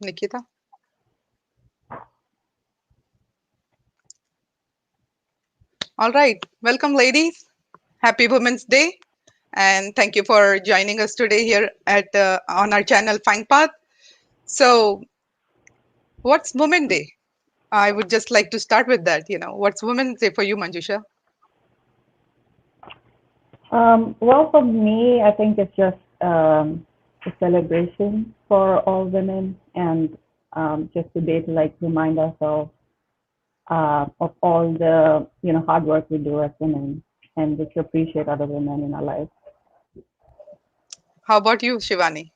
Nikita. All right. Welcome, ladies. Happy Women's Day. And thank you for joining us today here at on our channel Fang Path. So, what's Women's Day? I would just like to start with that. What's Women's Day for you, Manjusha? Well, for me, I think it's just a celebration for all women and just a day to like remind ourselves of all the hard work we do as women and just appreciate other women in our lives. How about you, Shivani?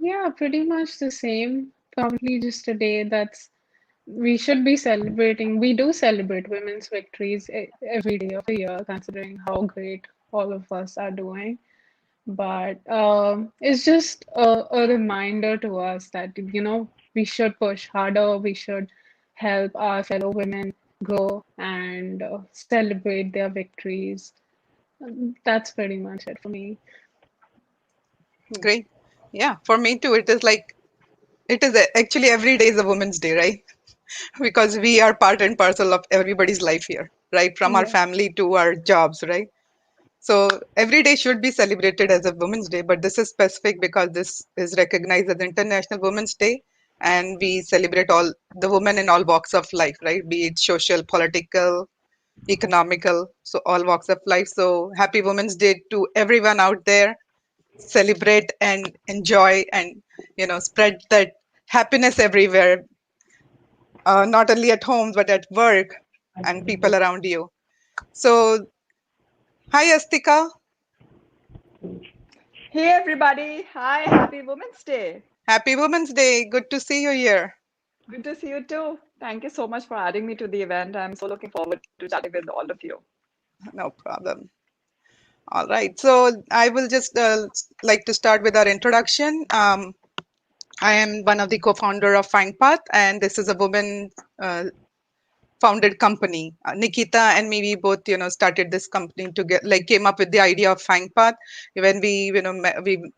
Yeah, pretty much the same. Probably just a day that's we should be celebrating. We do celebrate women's victories every day of the year, considering how great all of us are doing. But it's just a reminder to us that, we should push harder, we should help our fellow women grow and celebrate their victories. That's pretty much it for me. Great. Yeah, for me too. Actually every day is a Women's Day, right? Because we are part and parcel of everybody's life here, right? From our Yeah. family to our jobs, right? So every day should be celebrated as a Women's Day, but this is specific because this is recognized as International Women's Day, and we celebrate all the women in all walks of life, right? Be it social, political, economical, so all walks of life. So happy Women's Day to everyone out there. Celebrate and enjoy, and spread that happiness everywhere, not only at home but at work and people Absolutely. around you. So hi, Astika. Hey everybody, hi, happy Women's Day. Happy Women's Day. Good to see you here. Good to see you too. Thank you so much for adding me to the event. I'm so looking forward to chatting with all of you. No problem. All right. So I will just like to start with our introduction. I am one of the co-founder of FindPath, and this is a woman uh, founded company. Nikita and me, we both, started this company to get like came up with the idea of FangPath when we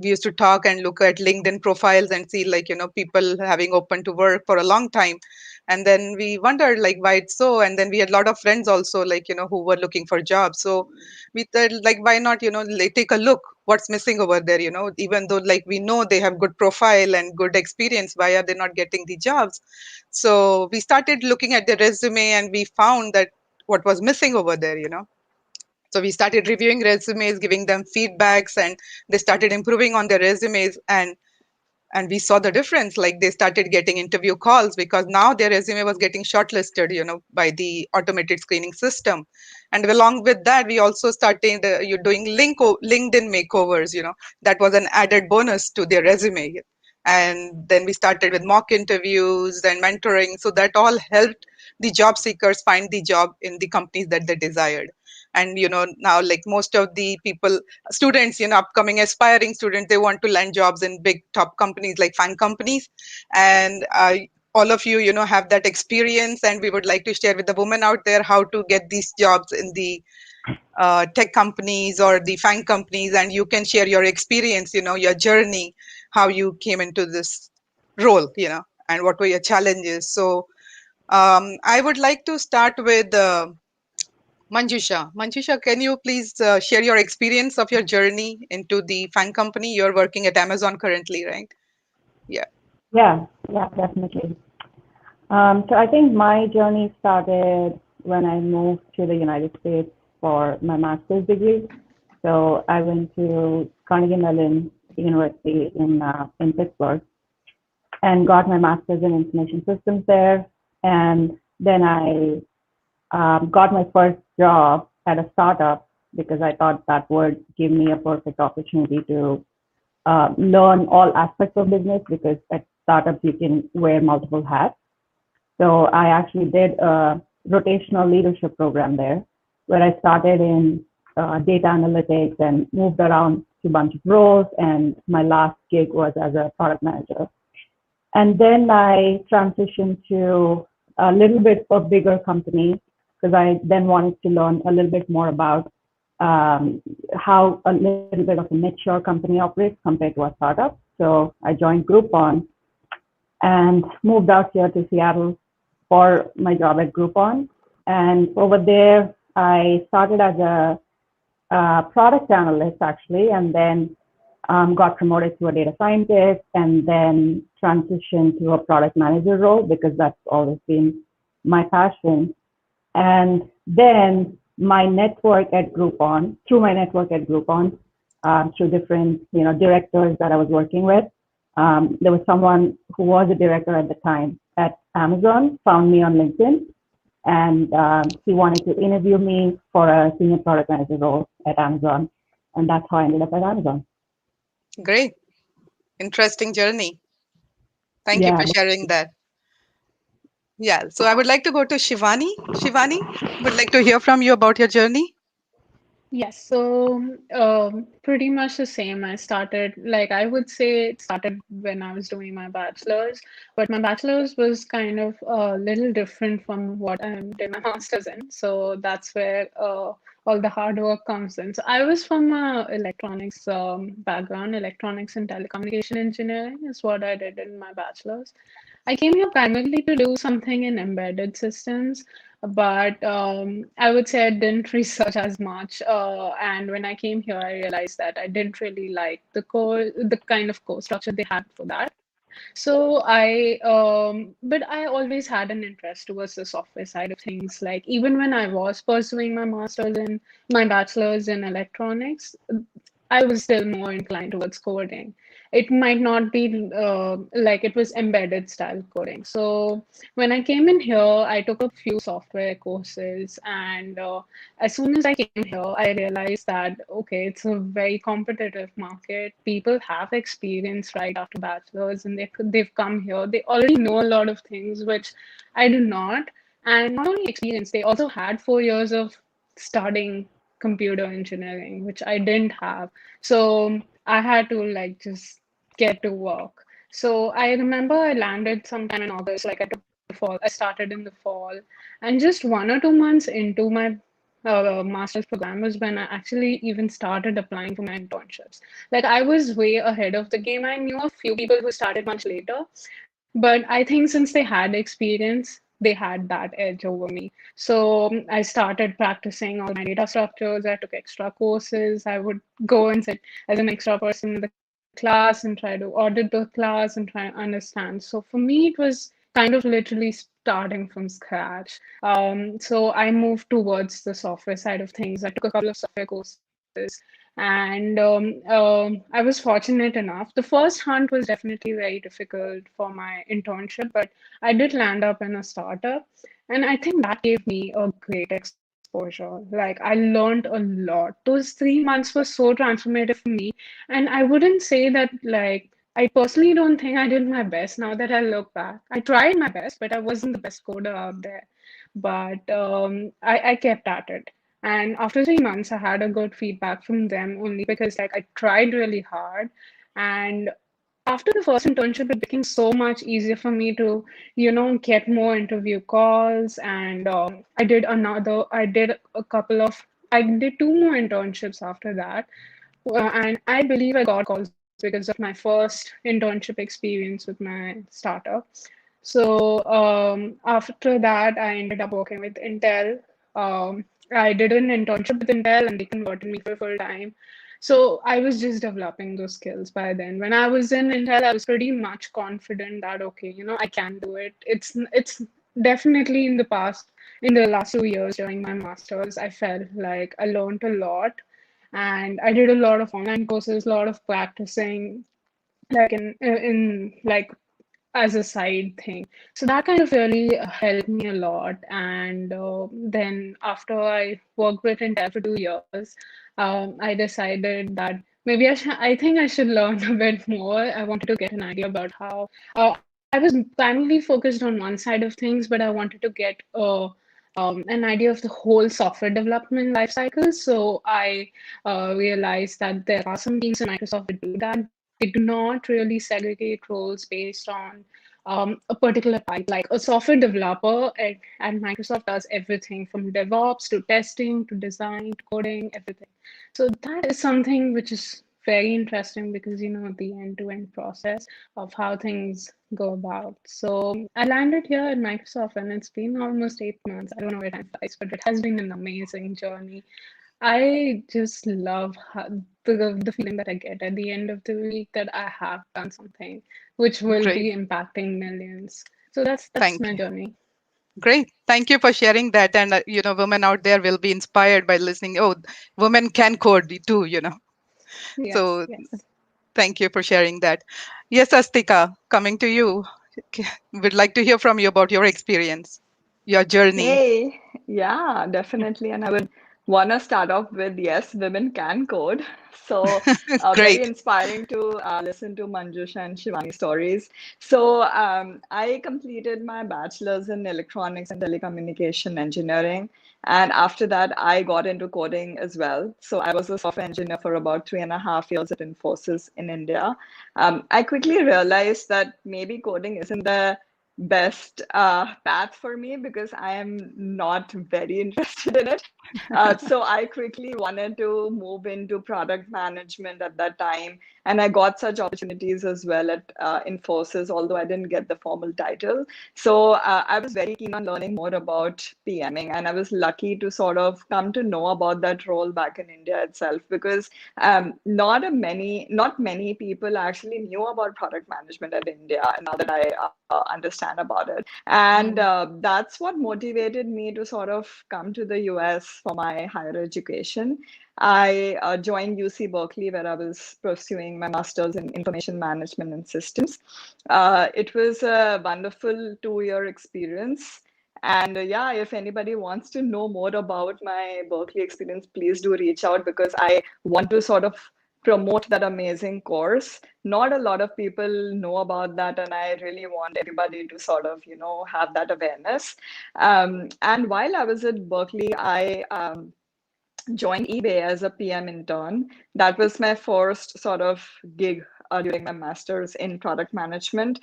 used to talk and look at LinkedIn profiles and see like people having open to work for a long time, and then we wondered like why it's so, and then we had a lot of friends also like who were looking for jobs. So we thought like why not take a look what's missing over there. Even though like we know they have good profile and good experience, why are they not getting the jobs? So we started looking at the resume and we found that what was missing over there. So we started reviewing resumes, giving them feedbacks, and they started improving on their resumes, and we saw the difference. Like they started getting interview calls because now their resume was getting shortlisted, by the automated screening system. And along with that, we also started you doing LinkedIn makeovers. That was an added bonus to their resume. And then we started with mock interviews and mentoring, so that all helped the job seekers find the job in the companies that they desired. And now like most of the people, students, upcoming aspiring students, they want to land jobs in big top companies like fan companies. And all of you, have that experience, and we would like to share with the women out there how to get these jobs in the tech companies or the fan companies. And you can share your experience, your journey, how you came into this role, and what were your challenges. So I would like to start with Manjusha. Manjusha, can you please share your experience of your journey into the fan company? You're working at Amazon currently, right? Yeah. Yeah, yeah, definitely. So I think my journey started when I moved to the United States for my master's degree. So I went to Carnegie Mellon University in Pittsburgh and got my master's in information systems there. And then I got my first job at a startup because I thought that would give me a perfect opportunity to learn all aspects of business because at startups you can wear multiple hats. So I actually did a rotational leadership program there where I started in data analytics and moved around to a bunch of roles. And my last gig was as a product manager. And then I transitioned to a little bit of bigger company because I then wanted to learn a little bit more about how a little bit of a mature company operates compared to a startup. So I joined Groupon, and moved out here to Seattle for my job at Groupon. And over there, I started as a product analyst actually, and then got promoted to a data scientist, and then transitioned to a product manager role because that's always been my passion. And then my network at Groupon, through my network at Groupon, through different directors that I was working with, there was someone who was a director at the time at Amazon, found me on LinkedIn, and he wanted to interview me for a senior product manager role at Amazon, and that's how I ended up at Amazon. Great. Interesting journey. Thank you Yeah. for sharing that. Yeah. So I would like to go to Shivani. Shivani, would like to hear from you about your journey. Yes, so pretty much the same. I started, like, I would say it started when I was doing my bachelor's, but my bachelor's was kind of a little different from what I did my master's in. So that's where all the hard work comes in. So I was from a electronics background, electronics and telecommunication engineering is what I did in my bachelor's. I came here primarily to do something in embedded systems, but I would say I didn't research as much. And when I came here, I realized that I didn't really like the kind of core structure they had for that. So but I always had an interest towards the software side of things. Like even when I was pursuing my bachelor's in electronics, I was still more inclined towards coding. It might not be like it was embedded style coding. So when I came in here, I took a few software courses, and as soon as I came here, I realized that okay, it's a very competitive market. People have experience right after bachelor's, and they've come here. They already know a lot of things which I do not. And not only experience, they also had 4 years of studying computer engineering, which I didn't have. So I had to like just get to work. So I remember I landed sometime in August, like I took the fall. I started in the fall, and just 1 or 2 months into my master's program was when I actually even started applying for my internships. Like I was way ahead of the game. I knew a few people who started much later, but I think since they had experience, they had that edge over me. So I started practicing all my data structures. I took extra courses. I would go and sit as an extra person in the class and try to audit the class and try to understand. So for me, it was kind of literally starting from scratch. So I moved towards the software side of things. I took a couple of software courses, and I was fortunate enough. The first hunt was definitely very difficult for my internship, but I did land up in a startup, and I think that gave me a great exposure. Like I learned a lot. Those 3 months were so transformative for me, and I wouldn't say that like. I personally don't think I did my best now that I look back. I tried my best, but I wasn't the best coder out there. But I kept at it. And after 3 months, I had a good feedback from them only because like I tried really hard. And after the first internship, it became so much easier for me to, get more interview calls. And I did 2 more internships after that. And I believe I got calls because of my first internship experience with my startup. So after that, I ended up working with Intel. I did an internship with Intel and they converted me for full time. So I was just developing those skills by then. When I was in Intel, I was pretty much confident that okay, I can do it. It's definitely in the last 2 years during my master's, I felt like I learned a lot, and I did a lot of online courses, a lot of practicing, like in like as a side thing. So that kind of really helped me a lot. And then after I worked with Intel for 2 years, I decided that maybe I think I should learn a bit more. I wanted to get an idea about how. I was primarily focused on one side of things, but I wanted to get an idea of the whole software development life cycle. So I realized that there are some teams in Microsoft that do that. They do not really segregate roles based on a particular type. Like a software developer at Microsoft does everything from DevOps to testing to design to coding, everything. So that is something which is very interesting because the end-to-end process of how things go about. So I landed here in Microsoft, and it's been almost 8 months. I don't know where time flies, but it has been an amazing journey. I just love how, the feeling that I get at the end of the week that I have done something which will Great. be impacting millions. So that's Thank my you. journey. Great. Thank you for sharing that. And, women out there will be inspired by listening. Oh, women can code too. Yes, So yes. thank you for sharing that. Yes, Astika, coming to you. We'd like to hear from you about your experience, your journey. Hey, yeah, definitely. And I would want to start off with yes, women can code. So, very Great. inspiring to listen to Manjush and Shivani's stories. So, I completed my bachelor's in electronics and telecommunication engineering. And after that, I got into coding as well. So, I was a software engineer for about 3.5 years at Infosys in India. I quickly realized that maybe coding isn't the best path for me because I am not very interested in it. So I quickly wanted to move into product management at that time. And I got such opportunities as well at Infosys, although I didn't get the formal title. So I was very keen on learning more about PMing. And I was lucky to sort of come to know about that role back in India itself because not many people actually knew about product management in India. Now that I understand about it, and Mm, that's what motivated me to sort of come to the US for my higher education. I joined UC Berkeley, where I was pursuing my master's in information management and systems. It was a wonderful 2 year experience. And yeah, if anybody wants to know more about my Berkeley experience, please do reach out because I want to sort of promote that amazing course. Not a lot of people know about that, and I really want everybody to sort of, have that awareness. And while I was at Berkeley, I joined eBay as a PM intern. That was my first sort of gig during my master's in product management.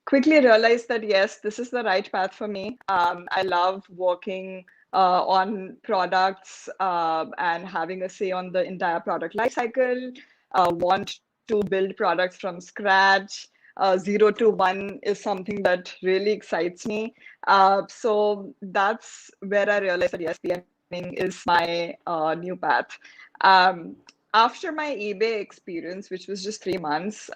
Quickly realized that yes, this is the right path for me. I love working on products and having a say on the entire product lifecycle. Want to build products from scratch. 0 to 1 is something that really excites me. So that's where I realized that yes, PMing is my new path. Um, After my eBay experience, which was just 3 months,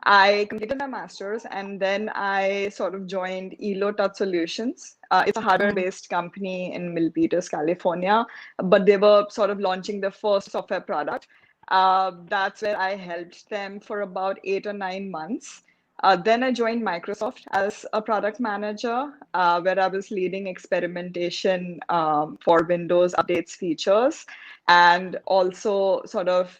I completed my master's and then I sort of joined Elo Touch Solutions. It's a mm, hardware-based company in Milpitas, California, but they were sort of launching their first software product. That's where I helped them for about 8 or 9 months. Then I joined Microsoft as a product manager, where I was leading experimentation for Windows updates features and also sort of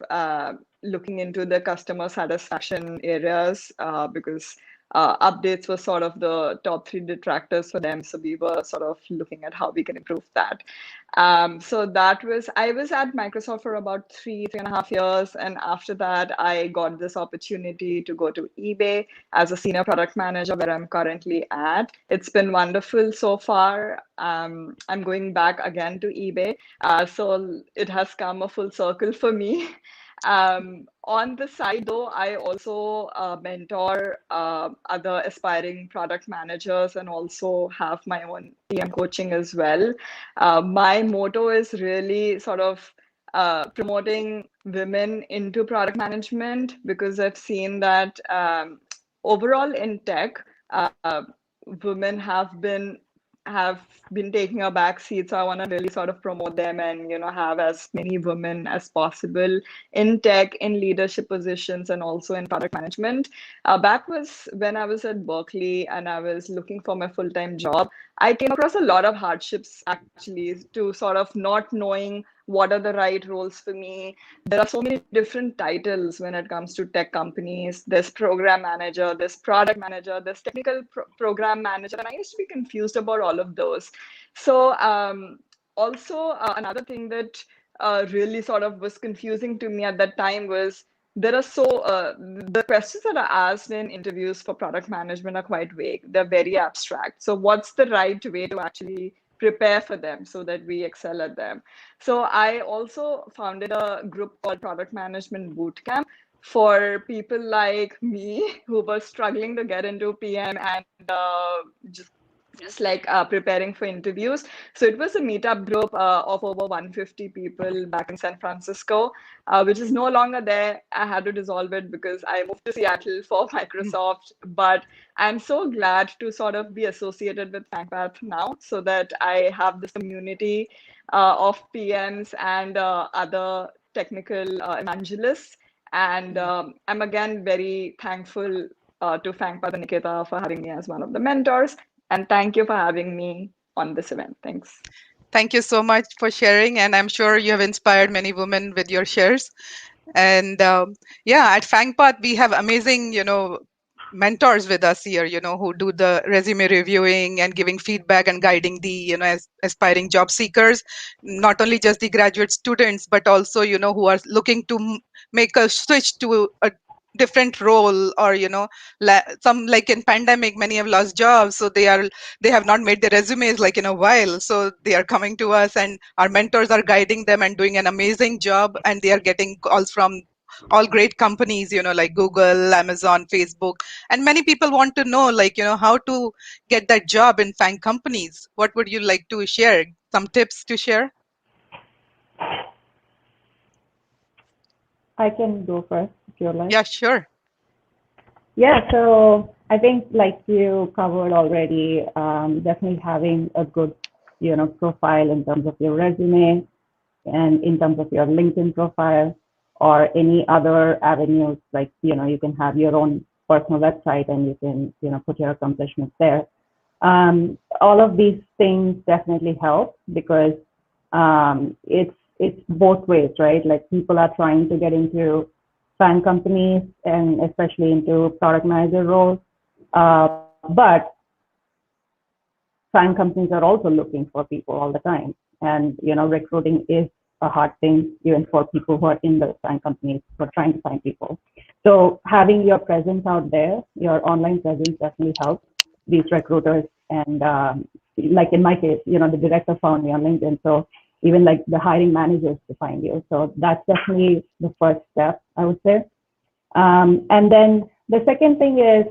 looking into the customer satisfaction areas because updates were sort of the top three detractors for them. So we were sort of looking at how we can improve that. So I was at Microsoft for about 3.5 years. And after that, I got this opportunity to go to eBay as a senior product manager, where I'm currently at. It's been wonderful so far. I'm going back again to eBay. So it has come a full circle for me. On the side, though, I also mentor other aspiring product managers and also have my own PM coaching as well. My motto is really sort of promoting women into product management because I've seen that overall in tech, women have been taking a back seat. So I want to really sort of promote them and have as many women as possible in tech, in leadership positions, and also in product management. Back was when I was at Berkeley and I was looking for my full-time job. I came across a lot of hardships actually to sort of not knowing what are the right roles for me. There are so many different titles when it comes to tech companies. There's program manager, there's product manager, there's technical program manager, and I used to be confused about all of those. So also another thing that really sort of was confusing to me at that time was the questions that are asked in interviews for product management are quite vague. They're very abstract. So what's the right way to actually prepare for them so that we excel at them? So I also founded a group called Product Management Bootcamp, for people like me who were struggling to get into PM and just like preparing for interviews. So it was a meetup group of over 150 people back in San Francisco, which is no longer there. I had to dissolve it because I moved to Seattle for Microsoft. But I'm so glad to sort of be associated with FangPath now, so that I have this community of PMs and other technical evangelists. And I'm again very thankful to FangPath and Nikita for having me as one of the mentors. And thank you for having me on this event. Thanks. Thank you so much for sharing, and I'm sure you have inspired many women with your shares. And yeah, at FangPath, we have amazing, mentors with us here, who do the resume reviewing and giving feedback and guiding the, aspiring job seekers, not only just the graduate students, but also, who are looking to make a switch to a different role, or some, like in pandemic, many have lost jobs, so they have not made their resumes like in a while, so they are coming to us, and our mentors are guiding them and doing an amazing job, and they are getting calls from all great companies, like Google, Amazon, Facebook. And many people want to know, like, how to get that job in FANG companies. What would you like to share? Some tips to share? I can go first if you like. Yeah, sure. Yeah, so I think like you covered already, definitely having a good, profile in terms of your resume and in terms of your LinkedIn profile or any other avenues, like, you can have your own personal website and you can, put your accomplishments there. All of these things definitely help because it's both ways, right? Like people are trying to get into FANG companies and especially into product manager roles, but FANG companies are also looking for people all the time, and recruiting is a hard thing even for people who are in the FANG companies who are trying to find people. So having your presence out there, your online presence definitely helps these recruiters. And like in my case, the director found me on LinkedIn. So even like the hiring managers to find you. So that's definitely the first step, I would say. And then the second thing is,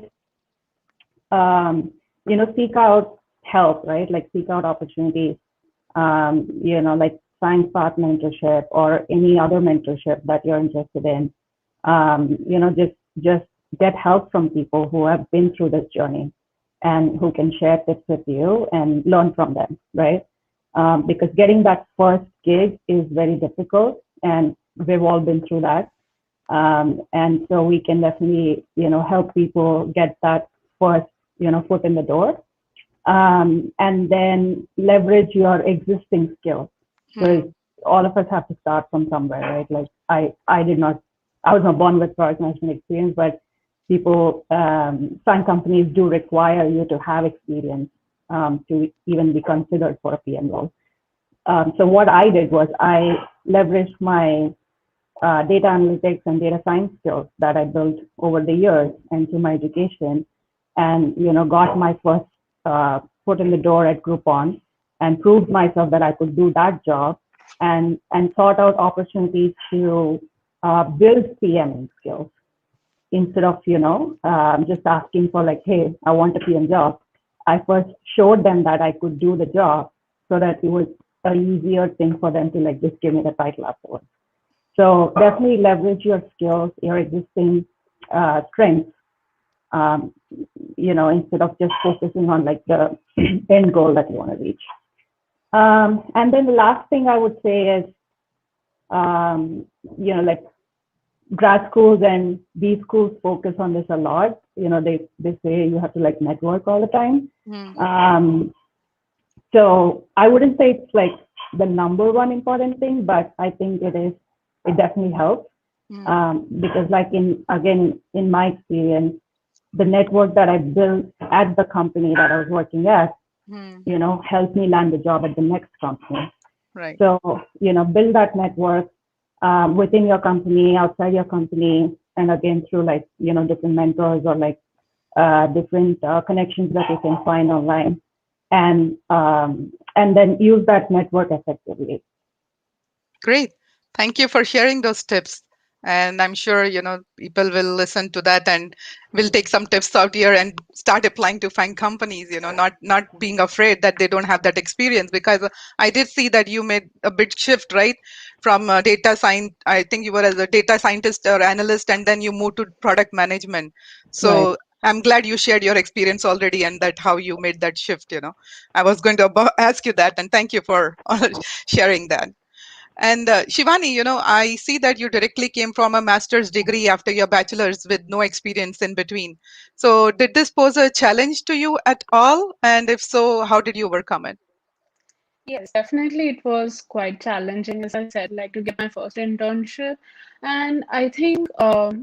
seek out help, right? Like seek out opportunities, like FangPath mentorship or any other mentorship that you're interested in. Just get help from people who have been through this journey and who can share tips with you and learn from them, right? Because getting that first gig is very difficult, and we've all been through that. And so we can definitely, help people get that first, foot in the door. And then leverage your existing skills, because all of us have to start from somewhere, right? Like I was not born with product management experience, but people, some companies do require you to have experience to even be considered for a PM role. So what I did was I leveraged my data analytics and data science skills that I built over the years and through my education, and got my first foot in the door at Groupon and proved myself that I could do that job, and sought out opportunities to build PMing skills instead of just asking for like, hey, I want a PM job. I first showed them that I could do the job, so that it was an easier thing for them to like just give me the title afterwards. So definitely leverage your skills, your existing strengths, instead of just focusing on like the end goal that you want to reach. And then the last thing I would say is, like grad schools and these schools focus on this a lot. They say you have to like network all the time. So I wouldn't say it's like the number one important thing, but I think it definitely helps. Because like in my experience, the network that I built at the company that I was working at, helped me land the job at the next company. Right. So, build that network within your company, outside your company, and again, through like, different mentors or like different connections that you can find online, and then use that network effectively. Great. Thank you for sharing those tips. And I'm sure, people will listen to that and will take some tips out here and start applying to find companies, not being afraid that they don't have that experience. Because I did see that you made a big shift, right? From data science, I think you were as a data scientist or analyst, and then you moved to product management. Right. So I'm glad you shared your experience already and that how you made that shift. I was going to ask you that, and thank you for sharing that. And Shivani, I see that you directly came from a master's degree after your bachelor's with no experience in between. So, did this pose a challenge to you at all? And if so, how did you overcome it? Yes, definitely it was quite challenging, as I said, like to get my first internship. And I think I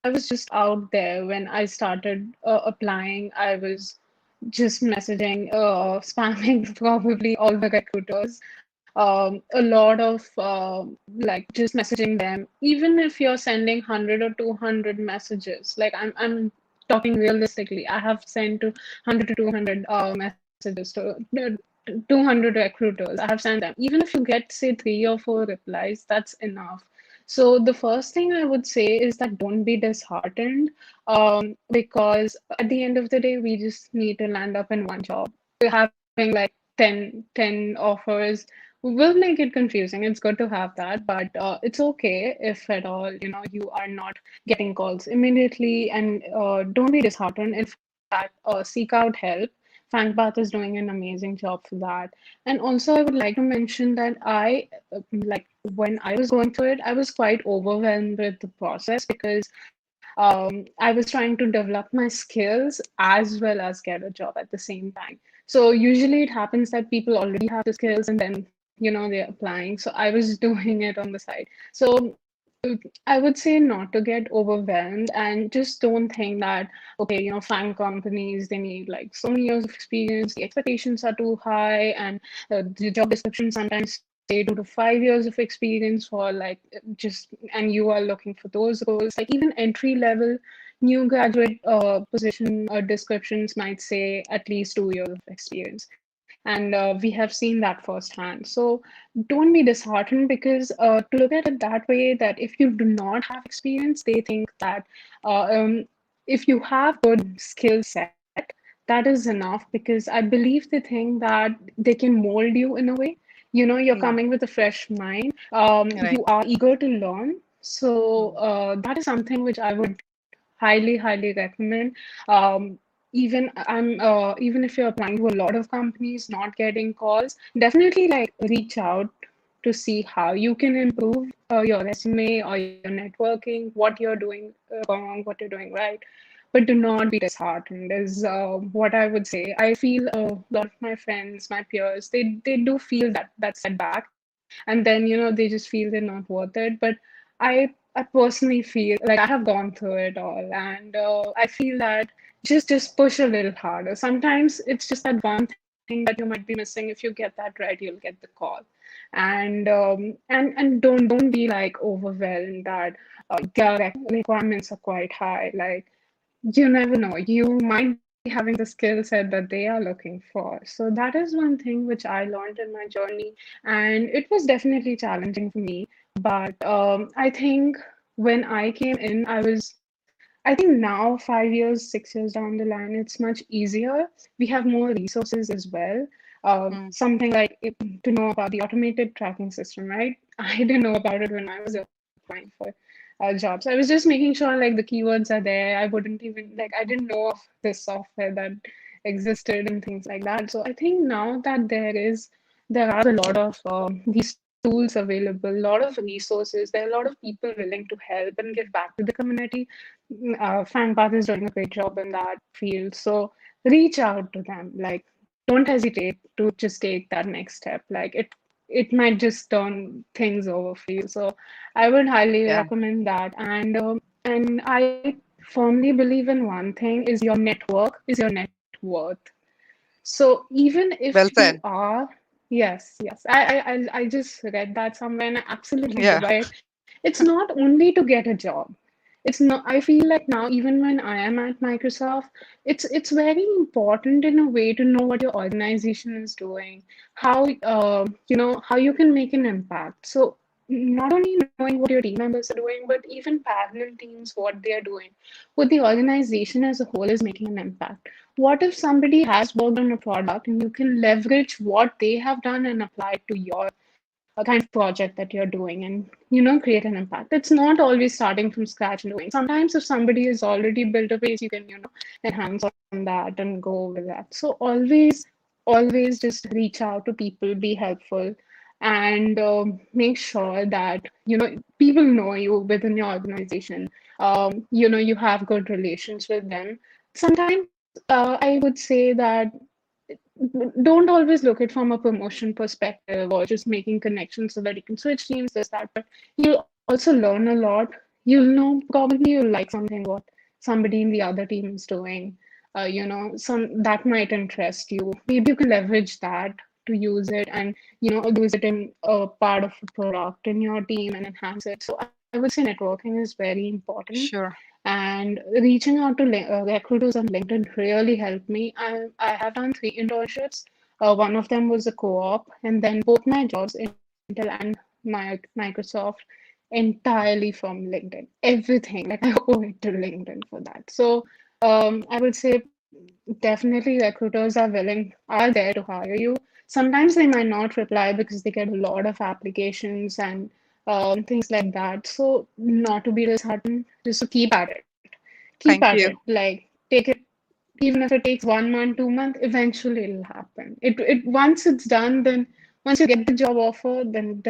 was just out there when I started applying. I was just messaging, spamming probably all the recruiters. A lot of like just messaging them. Even if you're sending 100 or 200 messages, like I'm talking realistically, I have sent to 100 to 200 messages to 200 recruiters. I have sent them. Even if you get, say, 3 or 4 replies, that's enough. So the first thing I would say is that don't be disheartened, because at the end of the day, we just need to land up in one job. Having like 10 offers will make it confusing. It's good to have that, but it's okay if at all, you are not getting calls immediately, and don't be disheartened. In fact, seek out help. FangPath is doing an amazing job for that. And also, I would like to mention that like when I was going through it, I was quite overwhelmed with the process because I was trying to develop my skills as well as get a job at the same time. So usually it happens that people already have the skills and then, they're applying. So I was doing it on the side. So I would say not to get overwhelmed and just don't think that, okay, FANG companies, they need like so many years of experience, the expectations are too high, and the job descriptions sometimes say 2 to 5 years of experience for like just, and you are looking for those roles. Like even entry level new graduate position descriptions might say at least 2 years of experience. And we have seen that firsthand. So don't be disheartened, because to look at it that way, that if you do not have experience, they think that if you have good skill set, that is enough, because I believe they think that they can mold you in a way. You're Mm, coming with a fresh mind. right. You are eager to learn. So that is something which I would highly, highly recommend. Even if you're applying to a lot of companies, not getting calls, definitely like reach out to see how you can improve your resume or your networking, what you're doing wrong, what you're doing right. But do not be disheartened, is what I would say. I feel a lot of my friends, my peers, they do feel that setback, and then they just feel they're not worth it. But I personally feel like I have gone through it all, and I feel that just push a little harder. Sometimes it's just that one thing that you might be missing. If you get that right, you'll get the call. And don't be like overwhelmed that their requirements are quite high. Like, you never know, you might be having the skill set that they are looking for. So that is one thing which I learned in my journey, and it was definitely challenging for me. But I think when I came in, I think now, 5 years, 6 years down the line, it's much easier. We have more resources as well. Mm, Something like to know about the automated tracking system, right? I didn't know about it when I was applying for jobs. I was just making sure like the keywords are there. I wouldn't even like, I didn't know of this software that existed and things like that. So I think now that there are a lot of these tools available, a lot of resources. There are a lot of people willing to help and give back to the community. FangPath is doing a great job in that field. So reach out to them. Like, don't hesitate to just take that next step. Like it might just turn things over for you. So I would highly yeah. recommend that. And I firmly believe in one thing, is your network is your net worth. So even Well if you said. are, yes, yes, I just read that somewhere, and I absolutely Yeah. go by it. It's not only to get a job. It's not. I feel like now, even when I am at Microsoft, it's very important in a way to know what your organization is doing, how how you can make an impact. So not only knowing what your team members are doing, but even parallel teams, what they are doing, what the organization as a whole is making an impact. What if somebody has worked on a product and you can leverage what they have done and apply it to your kind of project that you're doing and create an impact. It's not always starting from scratch and doing. Sometimes if somebody has already built a base, you can enhance on that and go with that. So always just reach out to people, be helpful, and make sure that people know you within your organization. You have good relations with them. Sometimes I would say that don't always look at from a promotion perspective or just making connections so that you can switch teams, this, that, but you'll also learn a lot. You'll know probably you'll like something what somebody in the other team is doing. Some that might interest you. Maybe you can leverage that to use it and use it in a part of a product in your team and enhance it. So I would say networking is very important. Sure. And reaching out to recruiters on LinkedIn really helped me. I have done 3 internships. One of them was a co-op, and then both my jobs, Intel and Microsoft, entirely from LinkedIn. Everything, like I owe it to LinkedIn for that. So I would say definitely recruiters are there to hire you. Sometimes they might not reply because they get a lot of applications and things like that. So not to be disheartened, just to keep at it. Keep Thank at it. you. Like take it, even if it takes 1 month, 2 months, eventually it'll happen. It once it's done, then once you get the job offer, then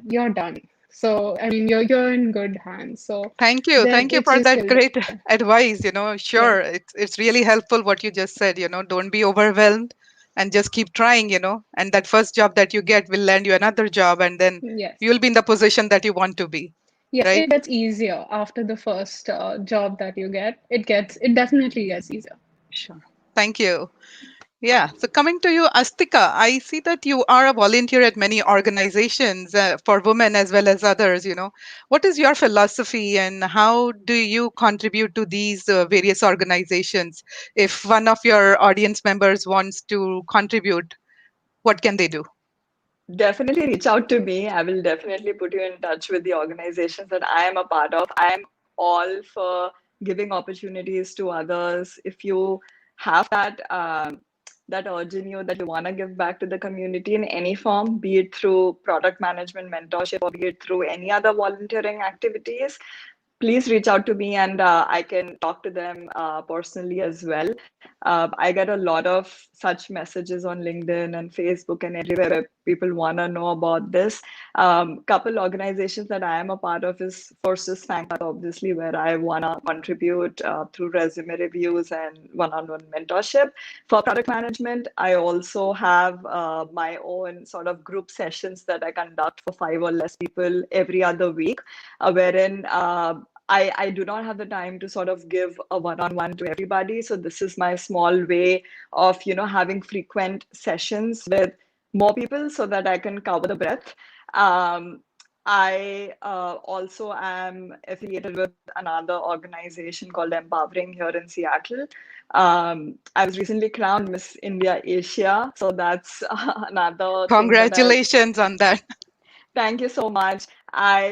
you're done. So I mean you're in good hands. So Thank you. then Thank you it's for just that till great there. advice. Yeah. Sure, it's really helpful what you just said. Don't be overwhelmed and just keep trying. And that first job that you get will land you another job, and then Yes. you'll be in the position that you want to be, Yeah, right? it gets easier after the first job that you get. It definitely gets easier. Sure. Thank you. Yeah. So coming to you, Astika, I see that you are a volunteer at many organizations for women as well as others. What is your philosophy and how do you contribute to these various organizations? If one of your audience members wants to contribute, what can they do? Definitely reach out to me. I will definitely put you in touch with the organizations that I am a part of. I am all for giving opportunities to others. If you have that urge in you that you want to give back to the community in any form, be it through product management mentorship or be it through any other volunteering activities, please reach out to me and I can talk to them personally as well. I get a lot of such messages on LinkedIn and Facebook and everywhere where people want to know about this. Couple organizations that I am a part of is Forces FangPath, obviously, where I want to contribute through resume reviews and one-on-one mentorship. For product management, I also have my own sort of group sessions that I conduct for 5 or less people every other week, wherein I do not have the time to sort of give a one-on-one to everybody. So this is my small way of, having frequent sessions with more people so that I can cover the breadth. I also am affiliated with another organization called Empowering here in Seattle. I was recently crowned Miss India Asia, so that's another thing that I Congratulations on that. Thank you so much.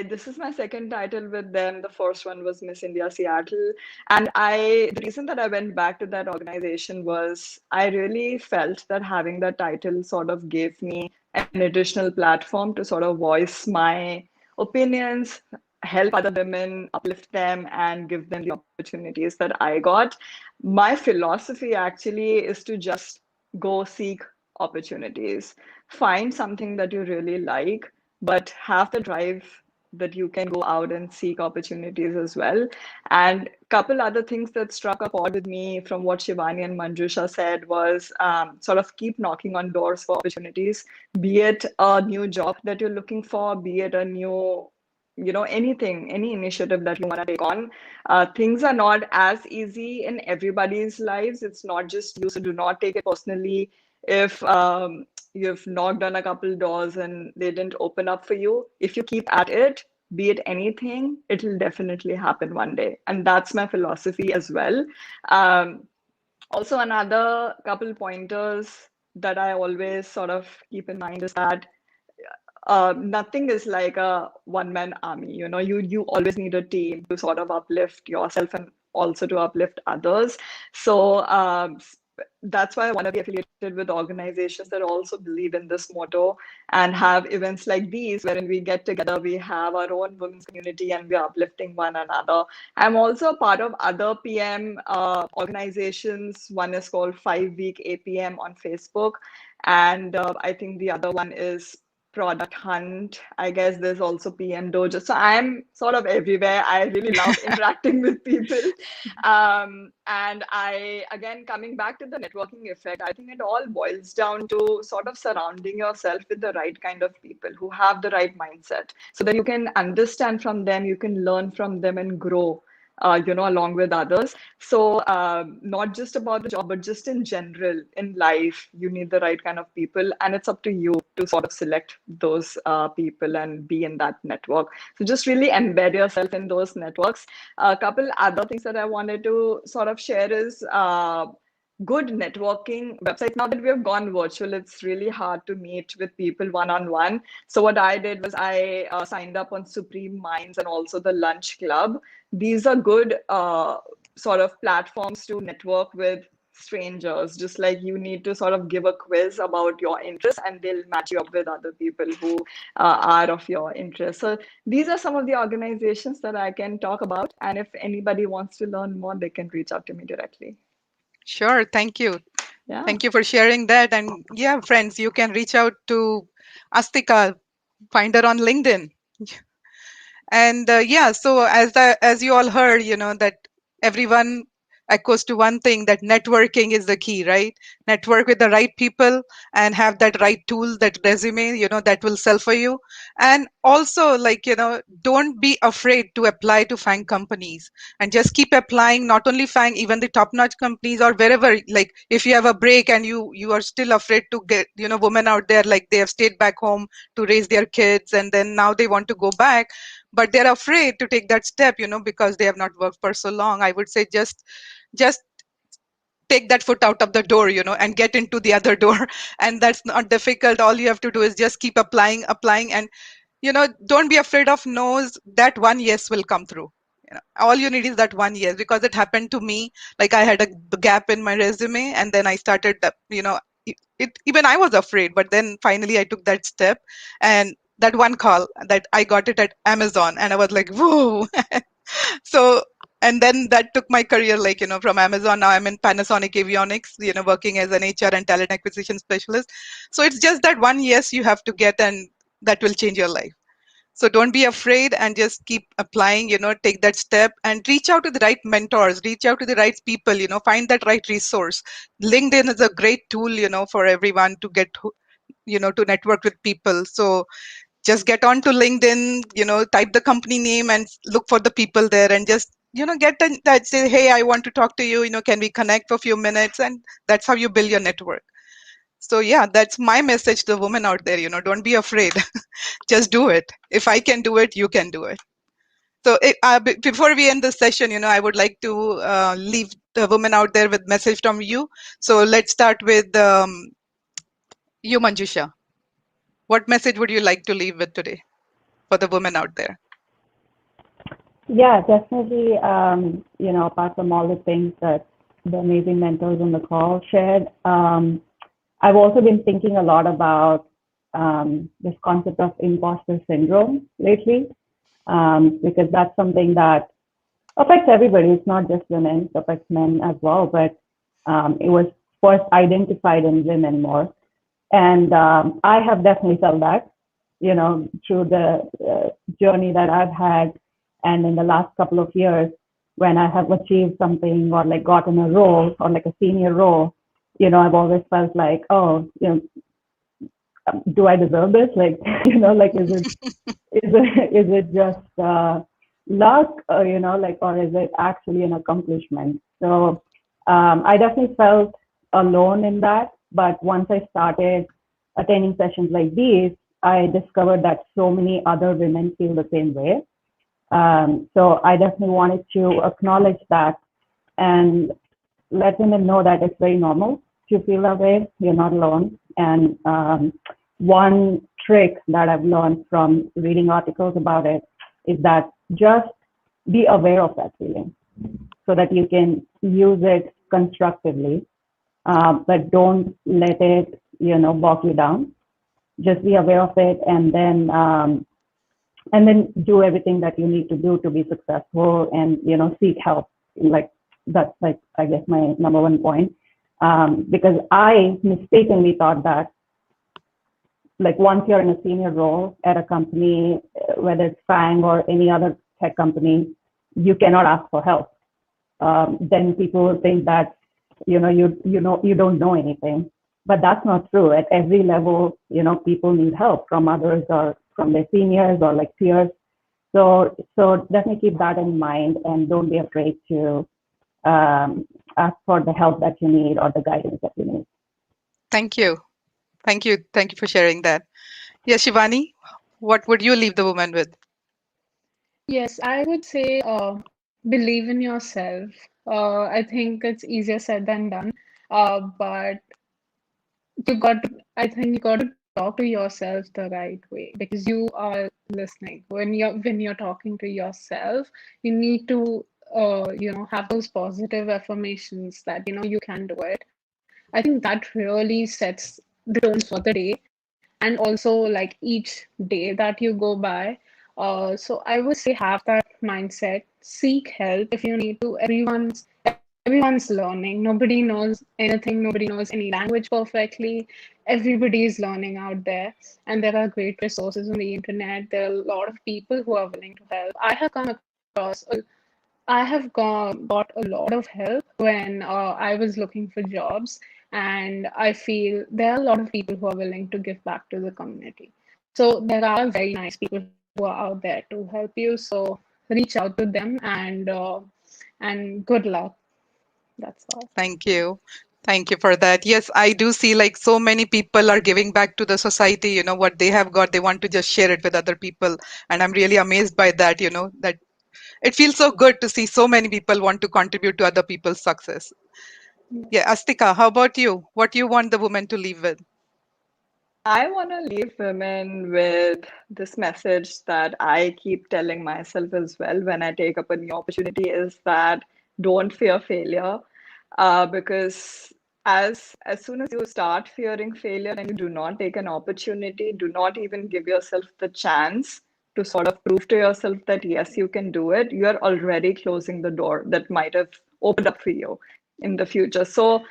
This is my second title with them. The first one was Miss India Seattle. And the reason that I went back to that organization was I really felt that having that title sort of gave me an additional platform to sort of voice my opinions, help other women, uplift them, and give them the opportunities that I got. My philosophy actually is to just go seek opportunities, find something that you really like, but have the drive that you can go out and seek opportunities as well. And a couple other things that struck a chord with me from what Shivani and Manjusha said was sort of keep knocking on doors for opportunities, be it a new job that you're looking for, be it a new anything, any initiative that you want to take on. Things are not as easy in everybody's lives. It's not just you, so do not take it personally if you've knocked on a couple doors and they didn't open up for you. If you keep at it, be it anything, it'll definitely happen one day. And that's my philosophy as well. Um, Also, another couple pointers that I always sort of keep in mind is that nothing is like a one-man army. You always need a team to sort of uplift yourself and also to uplift others. So that's why I want to be affiliated with organizations that also believe in this motto and have events like these, wherein we get together, we have our own women's community, and we are uplifting one another. I'm also a part of other PM organizations. One is called 5 Week APM on Facebook, and I think the other one is Product Hunt. I guess there's also PM Dojo. So I'm sort of everywhere. I really love interacting with people. And again, coming back to the networking effect, I think it all boils down to sort of surrounding yourself with the right kind of people who have the right mindset so that you can understand from them, you can learn from them and grow. Along with others. So not just about the job, but just in general, in life, you need the right kind of people, and it's up to you to sort of select those people and be in that network. So just really embed yourself in those networks. A couple other things that I wanted to sort of share is good networking websites. Now that we have gone virtual, it's really hard to meet with people one-on-one. So what I did was I signed up on Supreme Minds and also the Lunch Club. These are good sort of platforms to network with strangers. Just like you need to sort of give a quiz about your interests, and they'll match you up with other people who are of your interest. So these are some of the organizations that I can talk about. And if anybody wants to learn more, they can reach out to me directly. Sure. Thank you. Yeah. Thank you for sharing that. And yeah, friends, you can reach out to Astika, find her on LinkedIn. And yeah, so as you all heard, that everyone echoes to one thing, that networking is the key, right? Network with the right people and have that right tool, that resume, that will sell for you. And also, don't be afraid to apply to FANG companies, and just keep applying. Not only FANG, even the top-notch companies, or wherever. Like if you have a break and you are still afraid to get, women out there, like they have stayed back home to raise their kids, and then now they want to go back, but they're afraid to take that step, because they have not worked for so long. I would say just take that foot out of the door, and get into the other door. And that's not difficult. All you have to do is just keep applying, and don't be afraid of no's. That one yes will come through. All you need is that one yes, because it happened to me. Like I had a gap in my resume, and then I started that, even I was afraid, but then finally I took that step, and that one call that I got it at Amazon, and I was like, whoa. So, and then that took my career, from Amazon. Now I'm in Panasonic Avionics, working as an HR and talent acquisition specialist. So it's just that one yes you have to get, and that will change your life. So don't be afraid, and just keep applying, take that step, and reach out to the right mentors, reach out to the right people, find that right resource. LinkedIn is a great tool, for everyone to get, to network with people. So just get onto LinkedIn, type the company name and look for the people there, and just, get in touch, say, hey, I want to talk to you, can we connect for a few minutes? And that's how you build your network. So yeah, that's my message to the women out there, don't be afraid. Just do it. If I can do it, you can do it. So before we end the session, I would like to leave the women out there with message from you. So let's start with you, Manjusha. What message would you like to leave with today for the women out there? Yeah, definitely. Apart from all the things that the amazing mentors on the call shared, I've also been thinking a lot about this concept of imposter syndrome lately, because that's something that affects everybody. It's not just women, it affects men as well, but it was first identified in women more. And I have definitely felt that, through the journey that I've had, and in the last couple of years, when I have achieved something or like gotten a role or like a senior role, I've always felt like, oh, do I deserve this? Like, is it just luck, or, or is it actually an accomplishment? So I definitely felt alone in that. But once I started attending sessions like these, I discovered that so many other women feel the same way. So I definitely wanted to acknowledge that and let women know that it's very normal to feel that way. You're not alone. And one trick that I've learned from reading articles about it is that just be aware of that feeling so that you can use it constructively, but don't let it, bog you down. Just be aware of it, and then do everything that you need to do to be successful, and seek help. Like that's like, I guess, my number one point, because I mistakenly thought that, like, once you're in a senior role at a company, whether it's FANG or any other tech company, you cannot ask for help. Then people think that you don't know anything, but that's not true. At every level, people need help from others or from their seniors or like peers. So definitely keep that in mind, and don't be afraid to ask for the help that you need or the guidance that you need. Thank you. Thank you. Thank you for sharing that. Yes, Shivani, what would you leave the woman with? Yes, I would say believe in yourself. I think it's easier said than done. But I think you got to talk to yourself the right way, because you are listening. When you're talking to yourself, you need to have those positive affirmations that you can do it. I think that really sets the tones for the day, and also like each day that you go by. So I would say have that mindset, seek help if you need to. Everyone's learning. Nobody knows anything, nobody knows any language perfectly. Everybody is learning out there, and there are great resources on the internet. There are a lot of people who are willing to help. I have got a lot of help when I was looking for jobs, and I feel there are a lot of people who are willing to give back to the community. So there are very nice people who are out there to help you. So reach out to them, and good luck. That's all. Thank you. Thank you for that. Yes, I do see like so many people are giving back to the society, what they have got, they want to just share it with other people. And I'm really amazed by that, that it feels so good to see so many people want to contribute to other people's success. Yeah, Astika, how about you? What do you want the woman to leave with? I want to leave women with this message that I keep telling myself as well when I take up a new opportunity, is that don't fear failure. Because as soon as you start fearing failure and you do not take an opportunity, do not even give yourself the chance to sort of prove to yourself that yes, you can do it, you are already closing the door that might have opened up for you in the future. So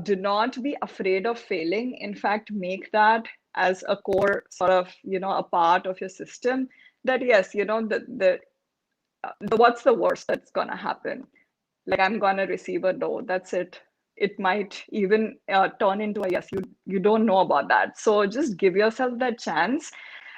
do not be afraid of failing. In fact, make that as a core sort of, a part of your system, that yes, the what's the worst that's going to happen? Like, I'm going to receive a no, that's it. It might even turn into a yes. You don't know about that, so just give yourself that chance.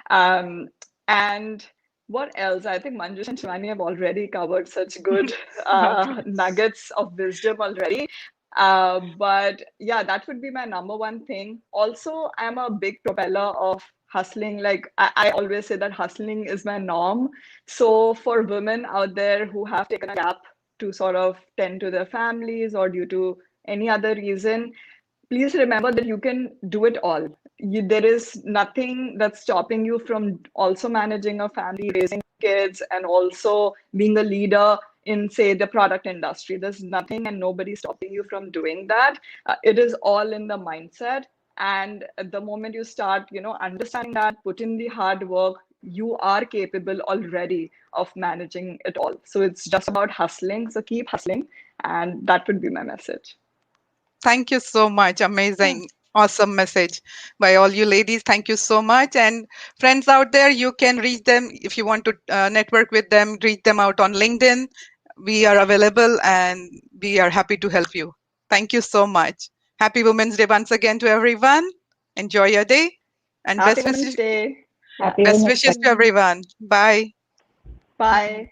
And what else? I think Manjush and Shivani have already covered such good Okay. nuggets of wisdom already. But yeah, that would be my number one thing. Also, I'm a big propeller of hustling. Like, I always say that hustling is my norm. So for women out there who have taken a gap to sort of tend to their families or due to any other reason, please remember that you can do it all. There is nothing that's stopping you from also managing a family, raising kids, and also being a leader in, say, the product industry. There's nothing and nobody stopping you from doing that. It is all in the mindset. And the moment you start, understanding that, put in the hard work, you are capable already of managing it all. So it's just about hustling. So keep hustling. And that would be my message. Thank you so much. Yeah. Amazing. Awesome message by all you ladies. Thank you so much. And friends out there, you can reach them if you want to network with them, reach them out on LinkedIn. We are available and we are happy to help you. Thank you so much. Happy Women's Day once again to everyone. Enjoy your day and Happy Women's Day. Yeah. Happy best Women's wishes to Day. everyone. Bye. Bye. Bye.